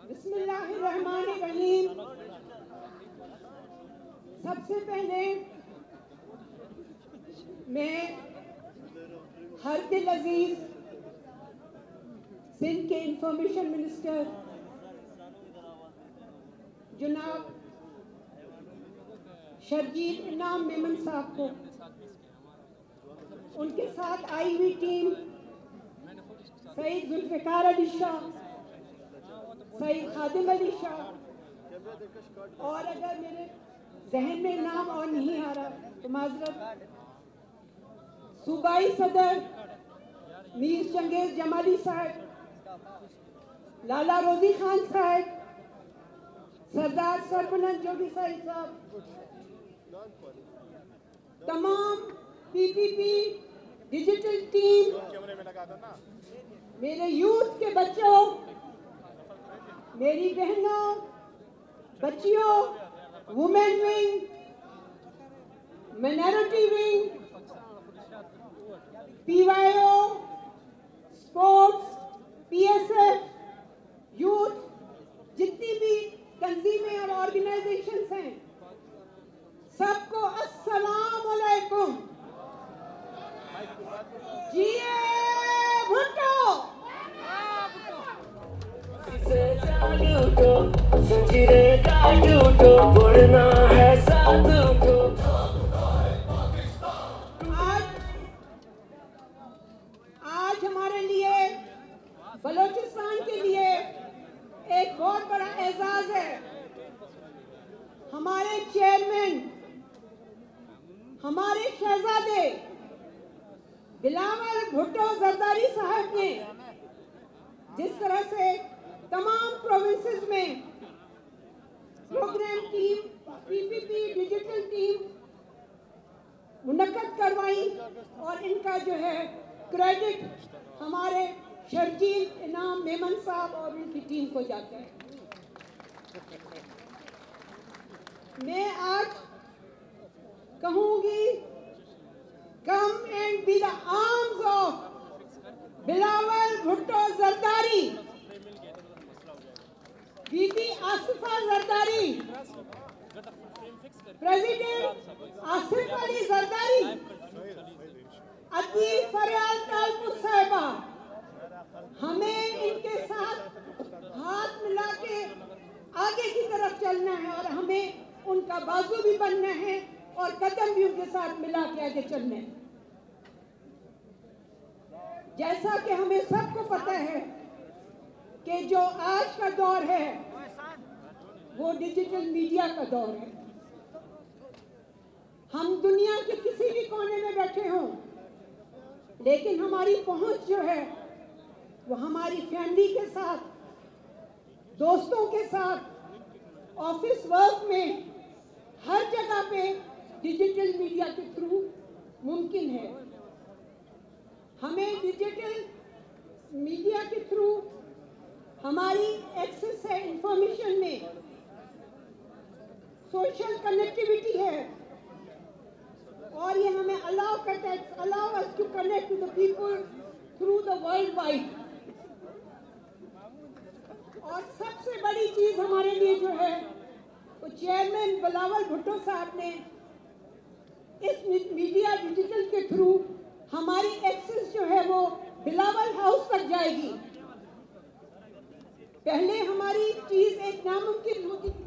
बिस्मिल्लाहिर्रहमानिर्रहीम। सबसे पहले मैं हर दिल अजीज सिंध के इंफॉर्मेशन मिनिस्टर जनाब शर्जील इनाम मेमन साहब को, उनके साथ आई हुई टीम सईद जुल्फ़िकार अली शाह, सईद खादिम अली शाह, और अगर मेरे जहन में नाम और नहीं आ रहा तो माजरत, सूबाई सदर मीर चंगेज जमाली साहब, लाला रोजी खान साहब, सरदार सरबुलंद जोगी साहब, तमाम पीपीपी डिजिटल टीम, मेरे यूथ के बच्चों, मेरी बहनों, बच्चियों, women wing, minority wing, PYO, sports, PSF, youth, जितनी भी तंजीमें और ऑर्गेनाइजेशंस हैं, सबको अस्सलाम वालेकुम। जिए भुट्टो। आज हमारे लिए, बलोचिस्तान के लिए एक बहुत बड़ा एजाज है। हमारे चेयरमैन, हमारे शहजादे बिलावल भुट्टो जरदारी साहब ने जिस तरह से तमाम प्रोविंसेस में program team, PPP digital team मुनक्कद करवाई, और इनका जो है क्रेडिट हमारे शर्जील इनाम मेमन साहब और उनकी टीम को जाता है। मैं आज कहूंगी, come and be the arms of Bilawal Bhutto Zardari, Bibi Asifa Zardari, president Asif Ali Zardari, Adi Faryal Talpur साहिबा, हमें इनके साथ हाथ मिला के आगे की तरफ चलना है और हमें उनका बाजू भी बनना है और कदम भी उनके साथ मिला के आगे चलना है। जैसा कि हमें सबको पता है कि जो आज का दौर है वो डिजिटल मीडिया का दौर है। हम दुनिया के किसी भी कोने में बैठे हों, लेकिन हमारी पहुंच जो है वो हमारी फैमिली के साथ, दोस्तों के साथ, ऑफिस वर्क में, हर जगह पे डिजिटल मीडिया के थ्रू मुमकिन है। हमें डिजिटल मीडिया के थ्रू हमारी एक्सेस है इंफॉर्मेशन में, सोशल कनेक्टिविटी है, और ये हमें अलाउ करता है, allow us to connect with the people through the world wide. और सबसे बड़ी चीज हमारे लिए जो है वो चेयरमैन बिलावल भुट्टो साहब ने इस मीडिया डिजिटल के थ्रू हमारी एक्सेस जो है वो बिलावल हाउस तक जाएगी। पहले हमारी चीज एक नामुमकिन होती थी।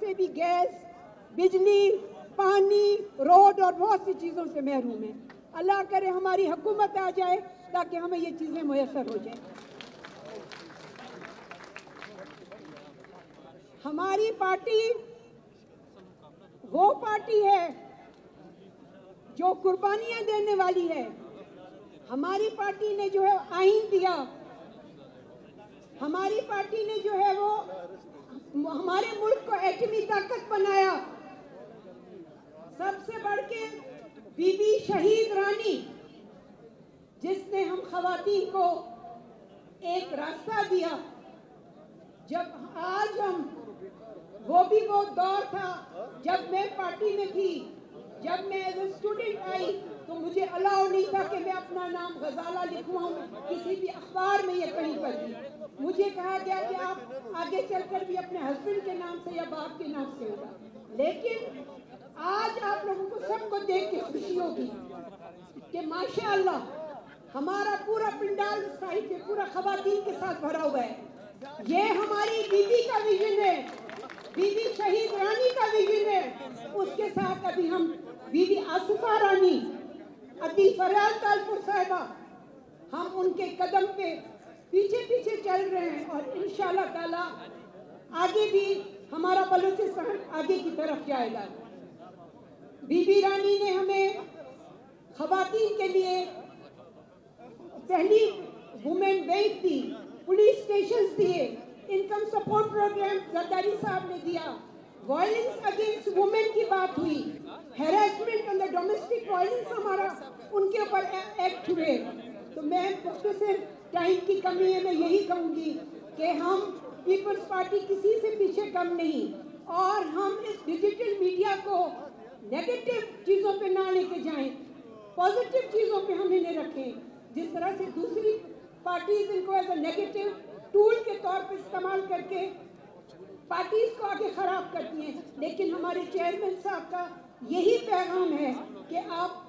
से भी गैस, बिजली, पानी, रोड और बहुत सी चीजों से महरूम है। अल्लाह करे हमारी हुकूमत आ जाए ताकि हमें ये चीजें मुयस्सर हो जाए। हमारी पार्टी वो पार्टी है जो कुर्बानियां देने वाली है। हमारी पार्टी ने जो है आईन दिया, हमारी पार्टी ने जो है वो हमारे मुल्क को एटमी ताकत बनाया। सबसे बढ़ के बीबी शहीद रानी, जिसने हम खवातीन को एक रास्ता दिया। जब आज हम वो भी वो दौर था जब मैं पार्टी में थी, जब मैं एज ए स्टूडेंट आई तो मुझे अलाउ नहीं था कि मैं अपना नाम गजाला लिखवाऊं किसी भी अखबार में या कहीं पर भी। मुझे कहा गया कि आप आगे चलकर भी अपने हस्बैंड के नाम से या बाप के नाम से होगा। लेकिन आज आप लोगों को सबको देख के खुशी होगी कि माशाअल्लाह हमारा पूरा पिंडाल साहित्य पूरा खवातीन के साथ भरा हुआ है। ये हमारी बीबी का विजन है, बीबी शहीद रानी का विजन है। उसके साथ अभी हम बीबी आसिफा रानी, अति फरियाल तालपुर साहिबा, हम उनके कदम पे पीछे पीछे चल रहे हैं और इंशाअल्लाह ताला आगे भी हमारा बलूचिस्तान आगे की तरफ जाएगा। बीबी रानी ने हमें खवातीन के लिए पहली वुमेन बैंक दी, पुलिस स्टेशन दिए, इनकम सपोर्ट प्रोग्राम जरदारी साहब ने दिया, वायलेंस अगेंस्ट वुमेन की बात हुई, हैरेसमेंट एंड डोमेस्टिक वायलेंस हमारा उनके ऊपर एक्ट हुए। तो मैं मुख्तसर टाइम की कमी है, मैं यही कहूँगी कि हम पीपल्स पार्टी किसी से पीछे कम नहीं, और हम इस डिजिटल मीडिया को नेगेटिव चीज़ों पे ना लेके जाएं, पॉजिटिव चीज़ों पे हम इन्हें रखें। जिस तरह से दूसरी पार्टीज इनको एज ए नेगेटिव टूल के तौर पे इस्तेमाल करके पार्टीज को आगे खराब करती हैं, लेकिन हमारे चेयरमैन साहब का यही पैगाम है कि आप